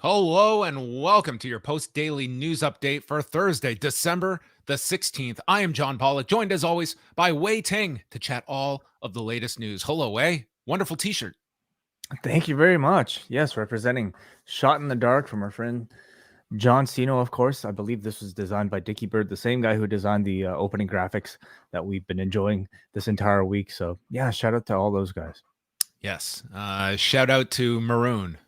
Hello and welcome to your post-daily news update for Thursday, December the 16th. I am John Pollock, joined as always by Wai Ting to chat all of the latest news. Hello, Wai. Wonderful t-shirt. Thank you very much. Yes, representing Shot in the Dark from our friend John Cena, of course. I believe this was designed by Dickie Bird, the same guy who designed the opening graphics that we've been enjoying this entire week. So, yeah, shout out to all those guys. Yes. Shout out to Maroon.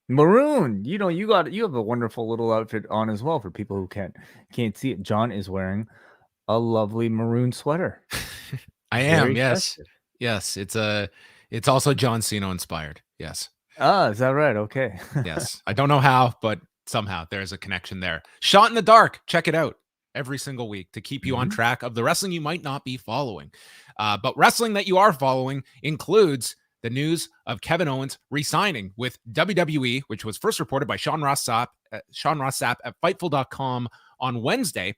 Maroon, you have a wonderful little outfit on as well for people who can't see it. John is wearing a lovely maroon sweater. I am, Very yes. festive. Yes, it's also John Cena inspired. Yes. Ah, is that right? Okay. Yes. I don't know how, but somehow there's a connection there. Shot in the Dark. Check it out every single week to keep you on track of the wrestling you might not be following. But wrestling that you are following includes the news of Kevin Owens re-signing with WWE, which was first reported by Sean Ross Sapp at Fightful.com on Wednesday.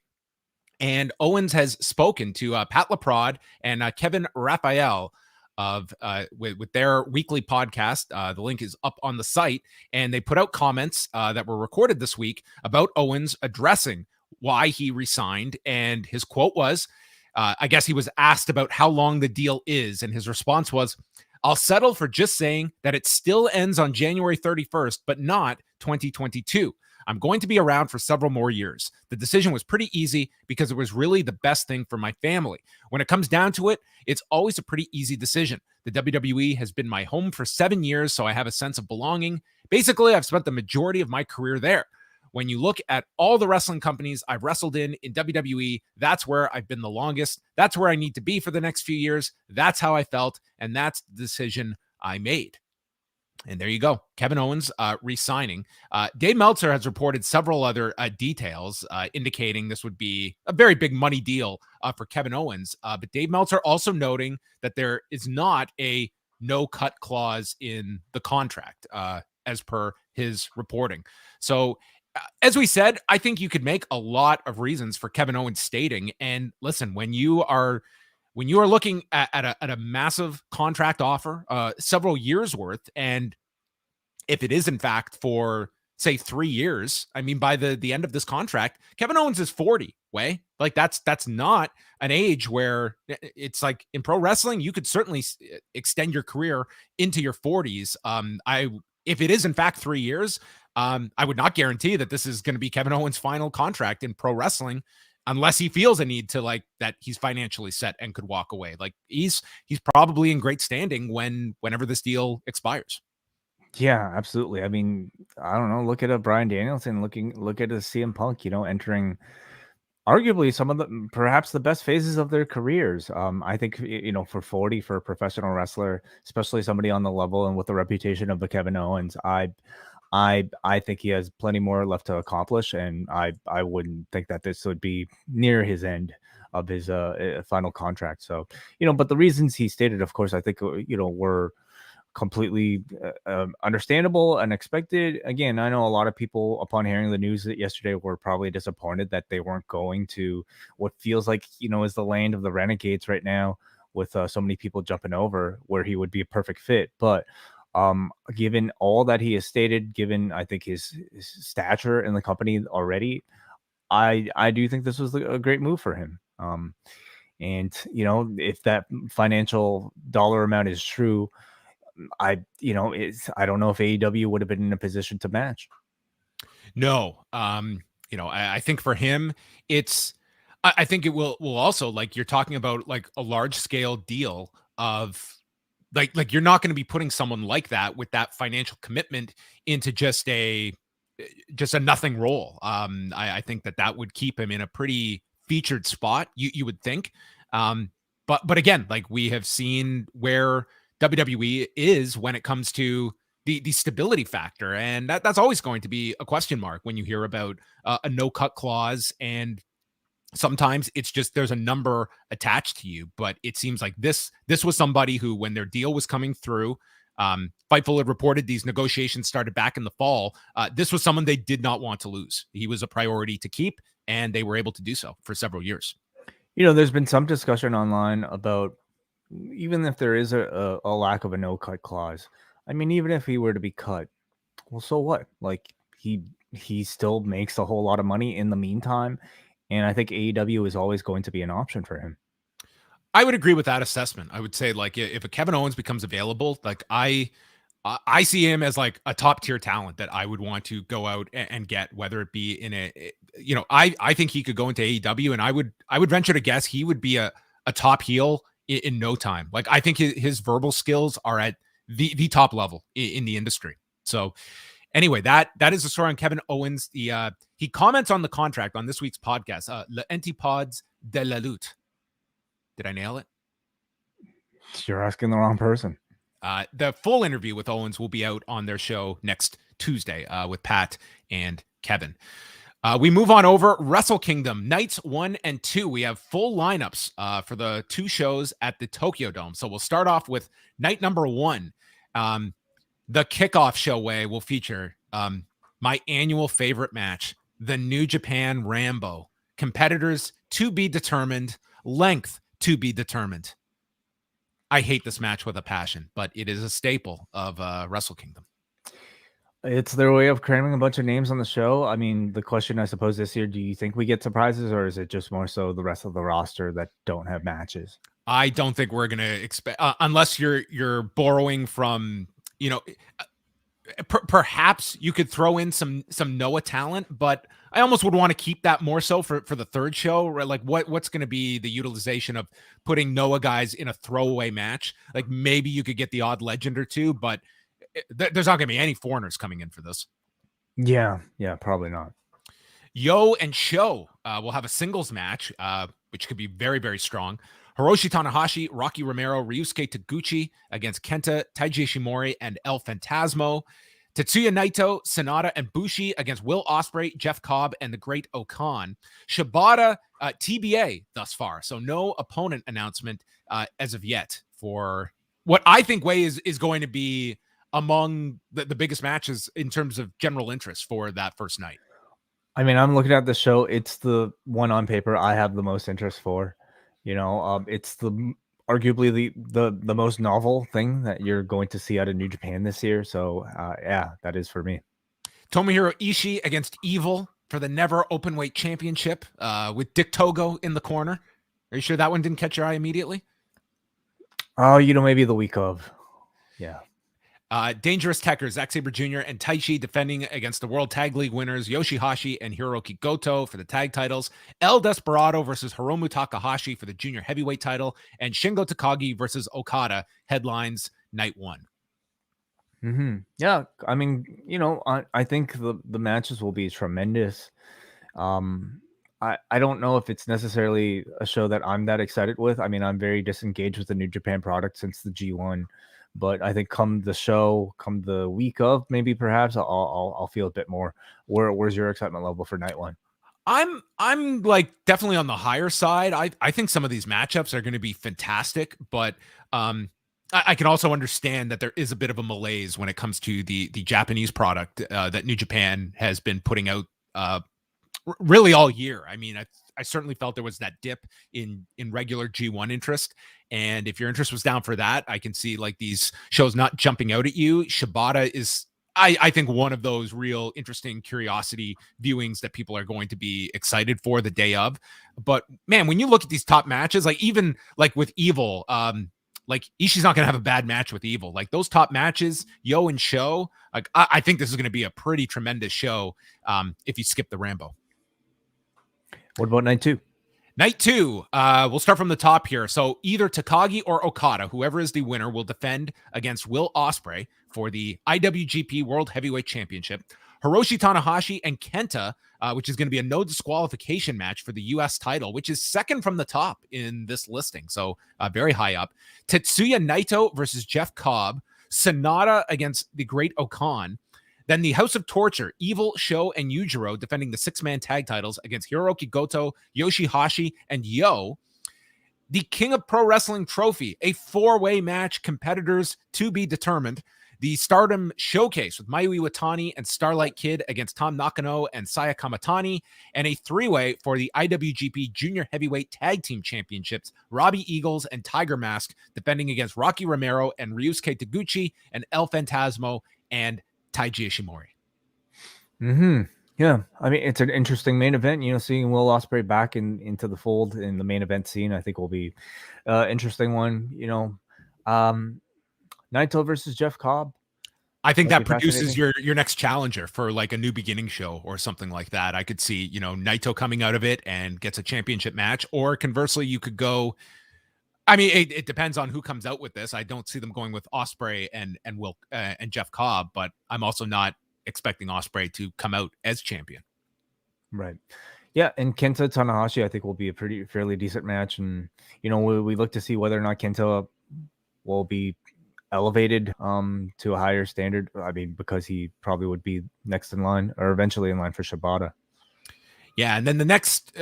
And Owens has spoken to Pat LaPrade and Kevin Raphael of with their weekly podcast. The link is up on the site, and they put out comments that were recorded this week about Owens addressing why he resigned. And his quote was, I guess he was asked about how long the deal is, and his response was, "I'll settle for just saying that it still ends on January 31st, but not 2022. I'm going to be around for several more years. The decision was pretty easy because it was really the best thing for my family. When it comes down to it, it's always a pretty easy decision. The WWE has been my home for 7 years, so I have a sense of belonging. Basically, I've spent the majority of my career there. When you look at all the wrestling companies I've wrestled in WWE, that's where I've been the longest. That's where I need to be for the next few years. That's how I felt, and that's the decision I made." And there you go. Kevin Owens re-signing. Dave Meltzer has reported several other details indicating this would be a very big money deal for Kevin Owens. But Dave Meltzer also noting that there is not a no-cut clause in the contract, as per his reporting. So, as we said, I think you could make a lot of reasons for Kevin Owens stating, and listen, when you are looking at a massive contract offer, several years worth, and if it is in fact for say 3 years, I mean, by the end of this contract, Kevin Owens is 40. Way like that's not an age where it's like in pro wrestling you could certainly extend your career into your 40s. If it is in fact 3 years, I would not guarantee that this is going to be Kevin Owens' final contract in pro wrestling unless he feels a need to like that he's financially set and could walk away. Like he's probably in great standing whenever this deal expires. Yeah, absolutely. I mean, I don't know. Look at a Brian Danielson. Look at a CM Punk. Entering arguably some of the perhaps the best phases of their careers. I think for 40 for a professional wrestler, especially somebody on the level and with the reputation of a Kevin Owens, I think he has plenty more left to accomplish, and I wouldn't think that this would be near his end of his final contract. So but the reasons he stated, of course, I think were completely understandable and expected. Again, I know a lot of people, upon hearing the news yesterday, were probably disappointed that they weren't going to what feels like is the land of the renegades right now, with so many people jumping over, where he would be a perfect fit. But given all that he has stated, given I think his stature in the company already, I do think this was a great move for him. And if that financial dollar amount is true, I don't know if AEW would have been in a position to match. No, I think for him, I think it will also, like you're talking about, like a large scale deal of like you're not going to be putting someone like that with that financial commitment into just a nothing role. I think that would keep him in a pretty featured spot. You would think, but again, like we have seen where WWE is when it comes to the stability factor, and that's always going to be a question mark when you hear about a no cut clause. And sometimes it's just there's a number attached to you, but it seems like this was somebody who, when their deal was coming through, Fightful had reported these negotiations started back in the fall. This was someone they did not want to lose. He was a priority to keep, and they were able to do so for several years. There's been some discussion online about, even if there is a lack of a no cut clause, I mean, even if he were to be cut, well, so what? Like he still makes a whole lot of money in the meantime, and I think AEW is always going to be an option for him. I would agree with that assessment. I would say like if a Kevin Owens becomes available, like I see him as like a top tier talent that I would want to go out and get, whether it be in I think he could go into AEW, and I would venture to guess he would be a top heel in no time. Like I think his verbal skills are at the top level in the industry. So anyway, that is the story on Kevin Owens. He comments on the contract on this week's podcast, Le Antipodes de la Lutte. Did I nail it? You're asking the wrong person. The full interview with Owens will be out on their show next Tuesday with Pat and Kevin. We move on over Wrestle Kingdom Nights 1 and 2. We have full lineups for the two shows at the Tokyo Dome. So we'll start off with night number 1. The kickoff show will feature my annual favorite match, the New Japan Rambo. Competitors to be determined, length to be determined. I hate this match with a passion, but it is a staple of Wrestle Kingdom. It's their way of cramming a bunch of names on the show. I mean, the question, I suppose, this year, do you think we get surprises, or is it just more so the rest of the roster that don't have matches? I don't think we're going to expect, unless you're borrowing from, perhaps you could throw in some Noah talent, but I almost would want to keep that more so for the third show, right? Like what's going to be the utilization of putting Noah guys in a throwaway match? Like maybe you could get the odd legend or two, but there's not going to be any foreigners coming in for this. Yeah, probably not. Yo and Sho will have a singles match, which could be very, very strong. Hiroshi Tanahashi, Rocky Romero, Ryusuke Taguchi against Kenta, Taiji Ishimori, and El Phantasmo. Tetsuya Naito, Sonata, and Bushi against Will Ospreay, Jeff Cobb, and the Great Okan. Shibata, TBA thus far. So no opponent announcement as of yet for what I think is going to be among the biggest matches in terms of general interest for that first night. I mean, I'm looking at the show. It's the one on paper I have the most interest for. It's arguably the most novel thing that you're going to see out of New Japan this year. So, that is for me. Tomohiro Ishii against Evil for the Never Openweight Championship with Dick Togo in the corner. Are you sure that one didn't catch your eye immediately? Oh, maybe the week of. Yeah. Dangerous Tekkers, Zack Sabre Jr. and Taichi defending against the World Tag League winners Yoshihashi and Hiroki Goto for the tag titles. El Desperado versus Hiromu Takahashi for the junior heavyweight title. And Shingo Takagi versus Okada headlines night 1. Mm-hmm. Yeah, I mean, I think the matches will be tremendous. I don't know if it's necessarily a show that I'm that excited with. I mean, I'm very disengaged with the New Japan product since the G1. But I think come the week of, maybe perhaps I'll feel a bit more. Where's your excitement level for night 1? I'm like definitely on the higher side. I think some of these matchups are going to be fantastic, but I can also understand that there is a bit of a malaise when it comes to the Japanese product that New Japan has been putting out really all year. I mean, I certainly felt there was that dip in regular G1 interest. And if your interest was down for that, I can see like these shows not jumping out at you. Shibata is, I think, one of those real interesting curiosity viewings that people are going to be excited for the day of. But man, when you look at these top matches, like even like with Evil, like Ishii's not going to have a bad match with Evil. Like those top matches, Yo and Sho, like I think this is going to be a pretty tremendous show if you skip the Rambo. What about night 2? Night 2, we'll start from the top here. So either Takagi or Okada, whoever is the winner, will defend against Will Ospreay for the IWGP World Heavyweight Championship. Hiroshi Tanahashi and Kenta, which is going to be a no disqualification match for the U.S. title, which is second from the top in this listing. So very high up. Tetsuya Naito versus Jeff Cobb. Sonata against the Great Okan. Then the House of Torture, Evil, Sho, and Yujiro defending the 6-man tag titles against Hiroki Goto, Yoshihashi, and Yo. The King of Pro Wrestling Trophy, a 4-way match, competitors to be determined. The Stardom Showcase with Mayu Iwatani and Starlight Kid against Tom Nakano and Saya Kamatani. And a 3-way for the IWGP Junior Heavyweight Tag Team Championships, Robbie Eagles and Tiger Mask defending against Rocky Romero and Ryusuke Taguchi and El Phantasmo and Taiji Ishimori. Yeah, I mean, it's an interesting main event. Seeing Will Ospreay back into the fold in the main event scene, I think will be interesting one. Naito versus Jeff Cobb. I think That'd that be produces fascinating. your next challenger for like a new beginning show or something like that. I could see, Naito coming out of it and gets a championship match, or conversely, you could go. I mean, it depends on who comes out with this. I don't see them going with Ospreay and Will and Jeff Cobb, but I'm also not expecting Ospreay to come out as champion. Right. Yeah, and Kenta Tanahashi, I think, will be a fairly decent match, and we look to see whether or not Kenta will be elevated to a higher standard. I mean, because he probably would be next in line or eventually in line for Shibata. Yeah, and then the next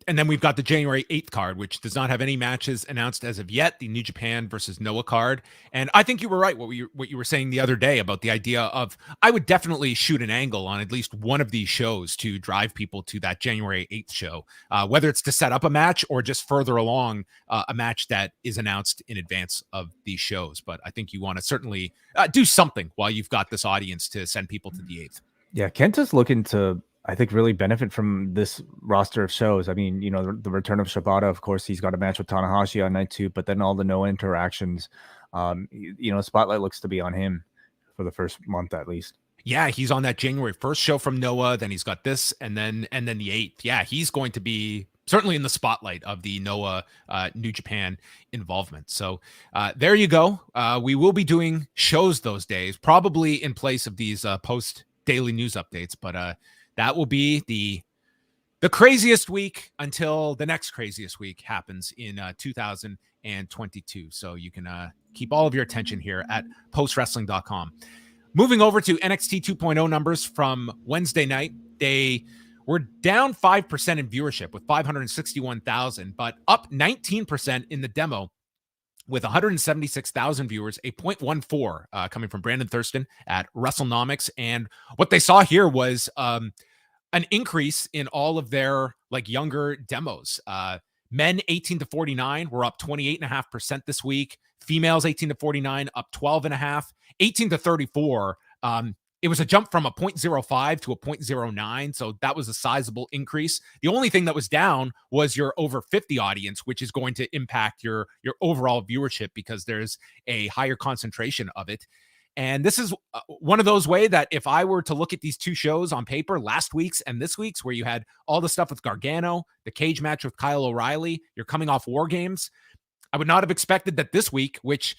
and then we've got the January 8th card, which does not have any matches announced as of yet, the New Japan versus Noah card. And I think you were right what you were saying the other day about the idea of I would definitely shoot an angle on at least one of these shows to drive people to that January 8th show, whether it's to set up a match or just further along a match that is announced in advance of these shows. But I think you want to certainly do something while you've got this audience to send people to the 8th. Yeah, Kenta's looking to, I think, really benefit from this roster of shows. I mean, the return of Shibata, of course, he's got a match with Tanahashi on night 2, but then all the Noah interactions, spotlight looks to be on him for the first month at least. Yeah, he's on that January 1st show from Noah. Then he's got this, and then the 8th. Yeah, he's going to be certainly in the spotlight of the Noah New Japan involvement. So there you go. We will be doing shows those days, probably in place of these post daily news updates. But that will be the craziest week until the next craziest week happens in 2022. So you can keep all of your attention here at postwrestling.com. Moving over to NXT 2.0 numbers from Wednesday night, they were down 5% in viewership with 561,000, but up 19% in the demo with 176,000 viewers, a 0.14 coming from Brandon Thurston at WrestleNomics. And what they saw here was an increase in all of their younger demos. Men 18 to 49 were up 28.5% this week. Females 18 to 49 up 12.5. 18 to 34, it was a jump from a 0.05 to a 0.09. So that was a sizable increase. The only thing that was down was your over 50 audience, which is going to impact your overall viewership because there's a higher concentration of it. And this is one of those ways that if I were to look at these two shows on paper, last week's and this week's, where you had all the stuff with Gargano, the cage match with Kyle O'Reilly, you're coming off War Games, I would not have expected that this week, which,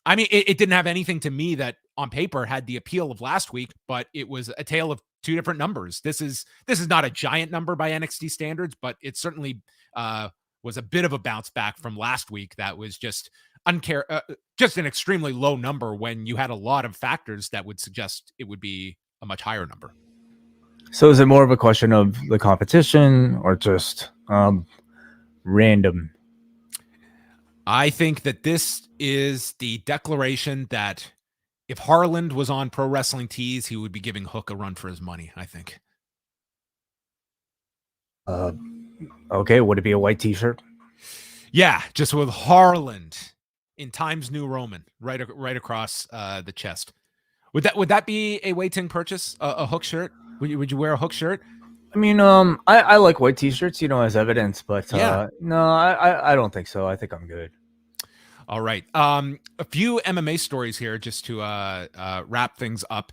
I mean, it didn't have anything to me that on paper had the appeal of last week, but it was a tale of two different numbers. This is not a giant number by NXT standards, but it certainly was a bit of a bounce back from last week. That was just just an extremely low number when you had a lot of factors that would suggest it would be a much higher number. So is it more of a question of the competition or just random? I think that this is the declaration that if Harland was on Pro Wrestling Tees, he would be giving Hook a run for his money, I think. Okay, would it be a white t-shirt? Yeah, just with Harland in Times New Roman right across the chest. Would that be a Wai Ting purchase? A Hook shirt? Would you wear a Hook shirt? I mean, I like white t-shirts, as evidence, but yeah. No, I don't think so. I think I'm good. All right. A few MMA stories here just to wrap things up.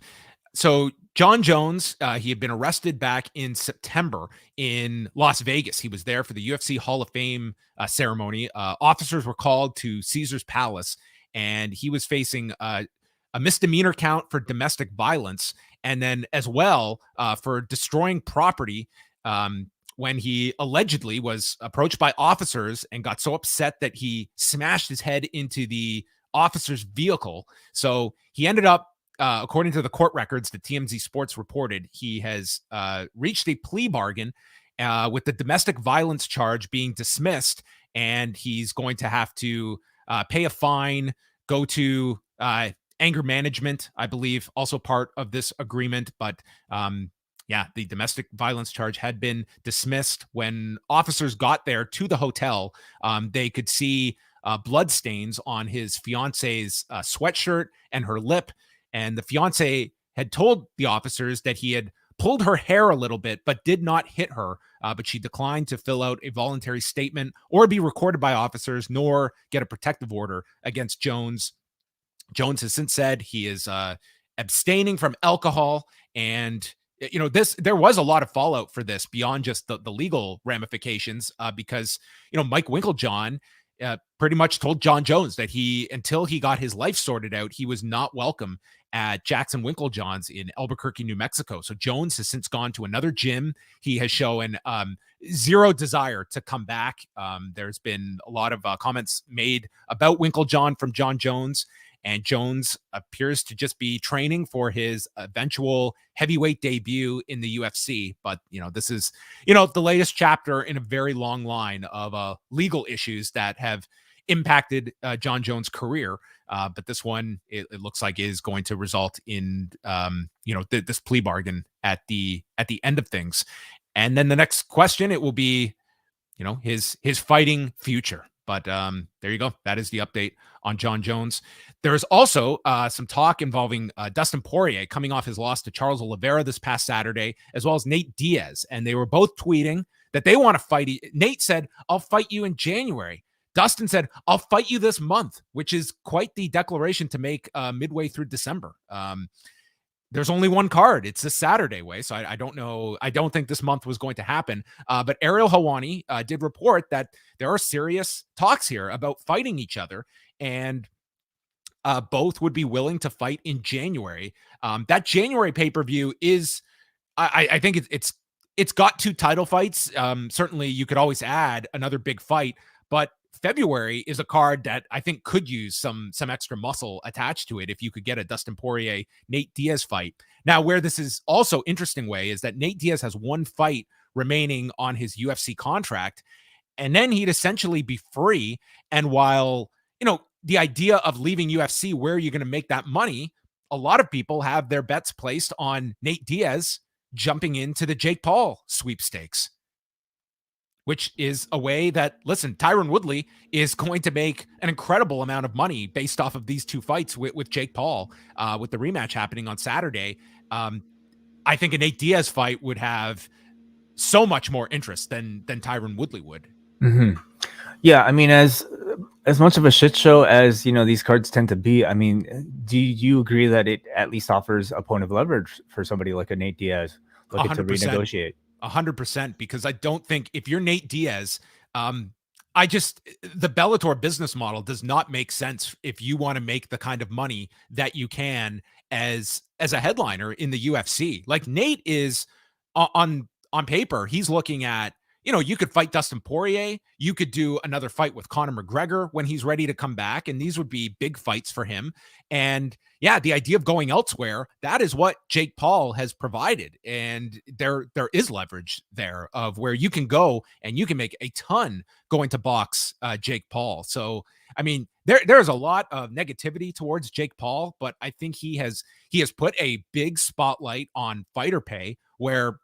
So Jon Jones, he had been arrested back in September in Las Vegas. He was there for the UFC Hall of Fame ceremony. Officers were called to Caesar's Palace, and he was facing a misdemeanor count for domestic violence, and then as well for destroying property when he allegedly was approached by officers and got so upset that he smashed his head into the officer's vehicle. So he ended up, according to the court records that TMZ Sports reported, he has reached a plea bargain with the domestic violence charge being dismissed, and he's going to have to pay a fine, go to anger management, I believe, also part of this agreement. But yeah, the domestic violence charge had been dismissed. When officers got there to the hotel, they could see blood stains on his fiance's sweatshirt and her lip. And the fiance had told the officers that he had pulled her hair a little bit, but did not hit her. But she declined to fill out a voluntary statement or be recorded by officers, nor get a protective order against Jones. Jones has since said he is abstaining from alcohol. And, there was a lot of fallout for this beyond just the legal ramifications, because, Mike Winkeljohn pretty much told Jon Jones that until he got his life sorted out, he was not welcome at Jackson Winklejohn's in Albuquerque, New Mexico. So Jones has since gone to another gym. He has shown zero desire to come back. There's been a lot of comments made about Winklejohn from Jon Jones, and Jones appears to just be training for his eventual heavyweight debut in the UFC. But, this is, the latest chapter in a very long line of legal issues that have impacted Jon Jones' career. But this one, it looks like is going to result in, this plea bargain at the end of things. And then the next question, it will be, his fighting future. But there you go. That is the update on Jon Jones. There's also some talk involving Dustin Poirier coming off his loss to Charles Oliveira this past Saturday, as well as Nate Diaz. And they were both tweeting that they want to fight. Nate said, "I'll fight you in January." Dustin said, "I'll fight you this month," which is quite the declaration to make midway through December. There's only one card. It's this Saturday way. So I don't know. I don't think this month was going to happen. But Ariel Helwani did report that there are serious talks here about fighting each other, and both would be willing to fight in January. That January pay-per-view is, I think it's got 2 title fights. Certainly you could always add another big fight, but February is a card that I think could use some extra muscle attached to it if you could get a Dustin Poirier, Nate Diaz fight. Now, where this is also interesting way is that Nate Diaz has 1 fight remaining on his UFC contract, and then he'd essentially be free. And while, the idea of leaving UFC, where you're going to make that money, a lot of people have their bets placed on Nate Diaz jumping into the Jake Paul sweepstakes, which is a way that, listen, Tyron Woodley is going to make an incredible amount of money based off of these 2 fights with Jake Paul, with the rematch happening on Saturday. I think a Nate Diaz fight would have so much more interest than Tyron Woodley would. Mm-hmm. Yeah, I mean, as much of a shit show as these cards tend to be, I mean, do you agree that it at least offers a point of leverage for somebody like a Nate Diaz looking 100%. to renegotiate? 100%, because I don't think if you're Nate Diaz, the Bellator business model does not make sense if you want to make the kind of money that you can as a headliner in the UFC. Like Nate is on paper, he's looking at, you could fight Dustin Poirier. You could do another fight with Conor McGregor when he's ready to come back. And these would be big fights for him. And yeah, the idea of going elsewhere, that is what Jake Paul has provided. And there is leverage there of where you can go and you can make a ton going to box Jake Paul. So, I mean, there's a lot of negativity towards Jake Paul, but I think he has put a big spotlight on fighter pay where,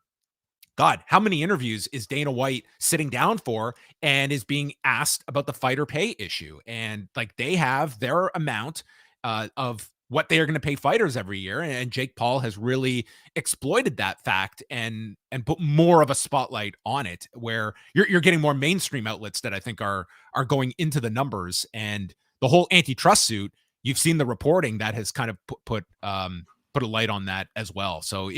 God, how many interviews is Dana White sitting down for and is being asked about the fighter pay issue? And like they have their amount of what they are going to pay fighters every year. And Jake Paul has really exploited that fact and put more of a spotlight on it, where you're getting more mainstream outlets that I think are going into the numbers. And the whole antitrust suit, you've seen the reporting that has kind of put a light on that as well. So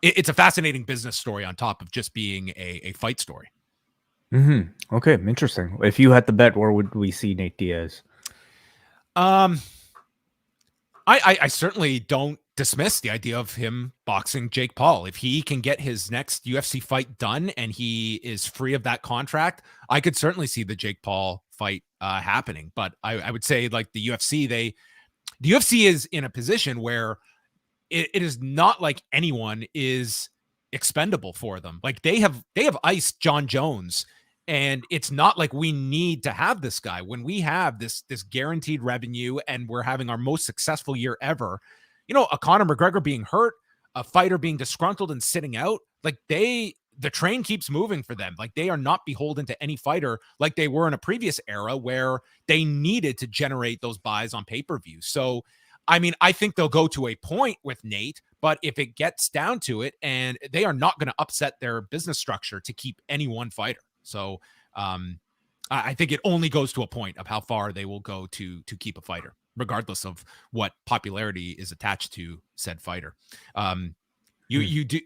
it's a fascinating business story on top of just being a fight story. Mm-hmm. Okay, interesting. If you had to bet, where would we see Nate Diaz? I certainly don't dismiss the idea of him boxing Jake Paul. If he can get his next UFC fight done and he is free of that contract, I could certainly see the Jake Paul fight happening. But I would say, like the UFC, the UFC is in a position where it is not like anyone is expendable for them. Like they have iced Jon Jones, and it's not like we need to have this guy when we have this guaranteed revenue and we're having our most successful year ever. A Conor McGregor being hurt, a fighter being disgruntled and sitting out, like the train keeps moving for them. Like they are not beholden to any fighter like they were in a previous era where they needed to generate those buys on pay-per-view. So I mean, I think they'll go to a point with Nate, but if it gets down to it, and they are not going to upset their business structure to keep any one fighter. So I think it only goes to a point of how far they will go to keep a fighter, regardless of what popularity is attached to said fighter. You do?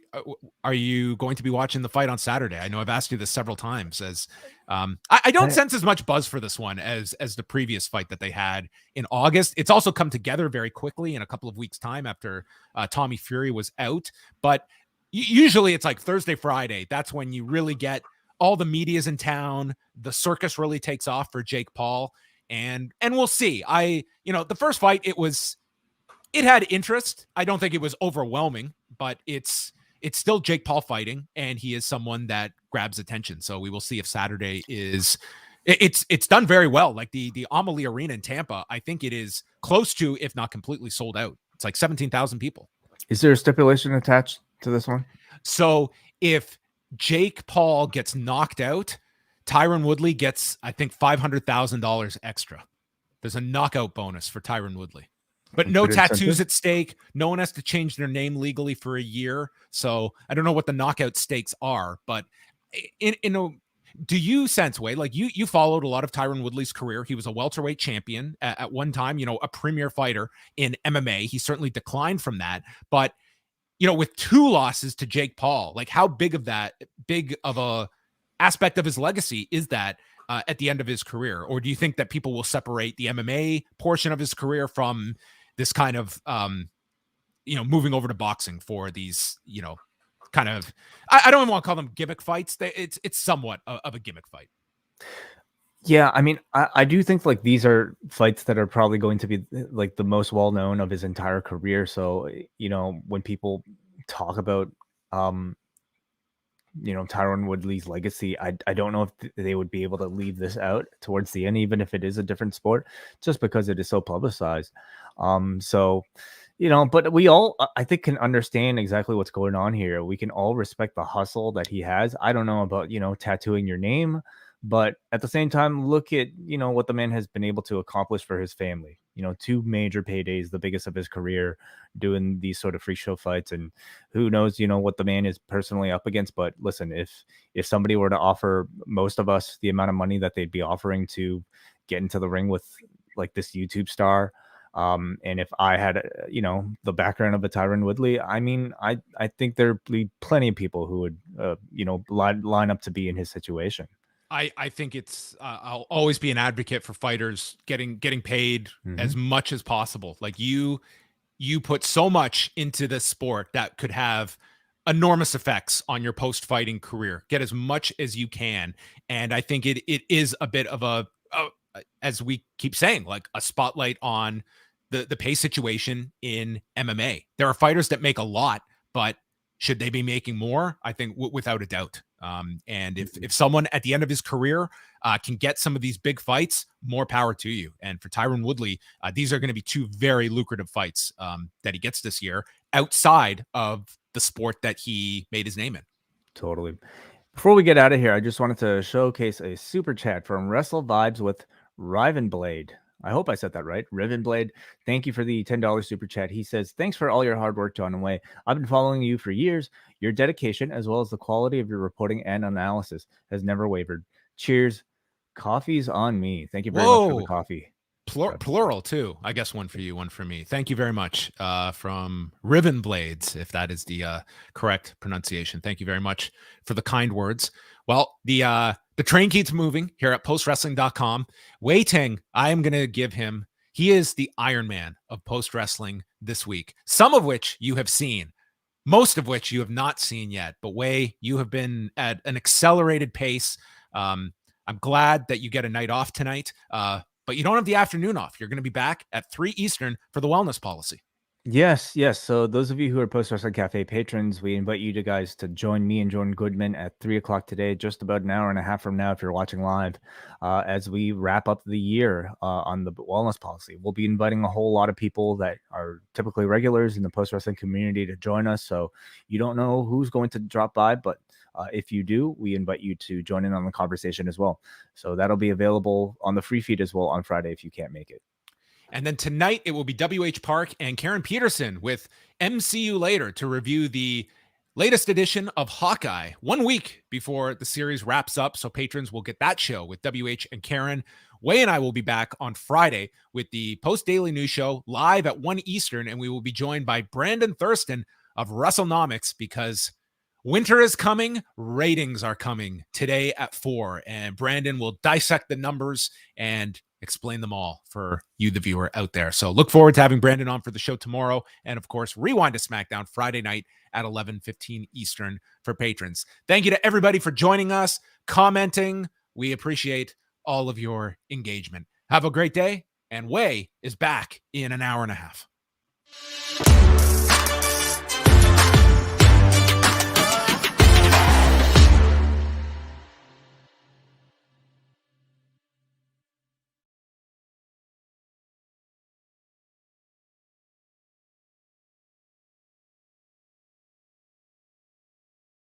Are you going to be watching the fight on Saturday? I know I've asked you this several times. As I don't sense as much buzz for this one as the previous fight that they had in August. It's also come together very quickly in a couple of weeks' time after Tommy Fury was out. But usually it's like Thursday, Friday. That's when you really get all the media's in town. The circus really takes off for Jake Paul, and we'll see. The first fight, it had interest. I don't think it was overwhelming, but it's still Jake Paul fighting, and he is someone that grabs attention. So we will see if Saturday it's done very well. Like the Amalie Arena in Tampa, I think it is close to, if not completely sold out. It's like 17,000 people. Is there a stipulation attached to this one? So if Jake Paul gets knocked out, Tyron Woodley gets, I think, $500,000 extra. There's a knockout bonus for Tyron Woodley. But no tattoos at stake. No one has to change their name legally for a year. So I don't know what the knockout stakes are. But do you sense, Wade, like you followed a lot of Tyron Woodley's career? He was a welterweight champion at one time, a premier fighter in MMA. He certainly declined from that. But, with 2 losses to Jake Paul, like how big of a aspect of his legacy is that at the end of his career? Or do you think that people will separate the MMA portion of his career from this kind of, moving over to boxing for these, kind of, I don't even want to call them gimmick fights. It's somewhat of a gimmick fight. Yeah, I mean, I do think like these are fights that are probably going to be like the most well-known of his entire career. So, when people talk about, Tyron Woodley's legacy, I don't know if they would be able to leave this out towards the end, even if it is a different sport, just because it is so publicized. But we all, I think, can understand exactly what's going on here. We can all respect the hustle that he has. I don't know about, tattooing your name, but at the same time, look at, what the man has been able to accomplish for his family. 2 major paydays, the biggest of his career, doing these sort of free show fights. And who knows, what the man is personally up against. But listen, if somebody were to offer most of us the amount of money that they'd be offering to get into the ring with like this YouTube star, and if I had, the background of a Tyron Woodley, I mean, I think there'd be plenty of people who would, line up to be in his situation. I think I'll always be an advocate for fighters getting paid as much as possible. Like you put so much into this sport that could have enormous effects on your post-fighting career. Get as much as you can. And I think it is a bit of as we keep saying, like a spotlight on the pay situation in MMA. There are fighters that make a lot, but should they be making more? I think without a doubt. And if someone at the end of his career can get some of these big fights, more power to you. And for Tyron Woodley, these are going to be 2 very lucrative fights that he gets this year outside of the sport that he made his name in. Totally. Before we get out of here, I just wanted to showcase a super chat from Wrestle Vibes with Rivenblade. I hope I said that right. Rivenblade, thank you for the $10 super chat. He says, thanks for all your hard work, Jon and Wai. I've been following you for years. Your dedication, as well as the quality of your reporting and analysis, has never wavered. Cheers. Coffee's on me. Thank you very much for the coffee. Plural, too. I guess one for you, one for me. Thank you very much from Rivenblades, if that is the correct pronunciation. Thank you very much for the kind words. Well, the train keeps moving here at postwrestling.com. Wai Ting, I am going to give him, he is the Iron Man of post wrestling this week, some of which you have seen, most of which you have not seen yet. But Wai, you have been at an accelerated pace. I'm glad that you get a night off tonight, but you don't have the afternoon off. You're going to be back at 3 Eastern for the wellness policy. Yes. So those of you who are Post Wrestling Cafe patrons, we invite you guys to join me and Jordan Goodman at 3:00 today, just about an hour and a half from now, if you're watching live, as we wrap up the year on the wellness policy. We'll be inviting a whole lot of people that are typically regulars in the Post Wrestling community to join us. So you don't know who's going to drop by, but if you do, we invite you to join in on the conversation as well. So that'll be available on the free feed as well on Friday if you can't make it. And then tonight it will be WH Park and Karen Peterson with MCU Later to review the latest edition of Hawkeye 1 week before the series wraps up. So patrons will get that show with WH and Karen. Wai and I will be back on Friday with the Post Daily News Show live at 1 Eastern, and we will be joined by Brandon Thurston of WrestleNomics because winter is coming, ratings are coming today at 4, and Brandon will dissect the numbers and explain them all for you, the viewer out there. So look forward to having Brandon on for the show tomorrow, and of course, Rewind to SmackDown Friday night at 11:15 Eastern for patrons. Thank you to everybody for joining us, commenting. We appreciate all of your engagement. Have a great day, and Wai is back in an hour and a half.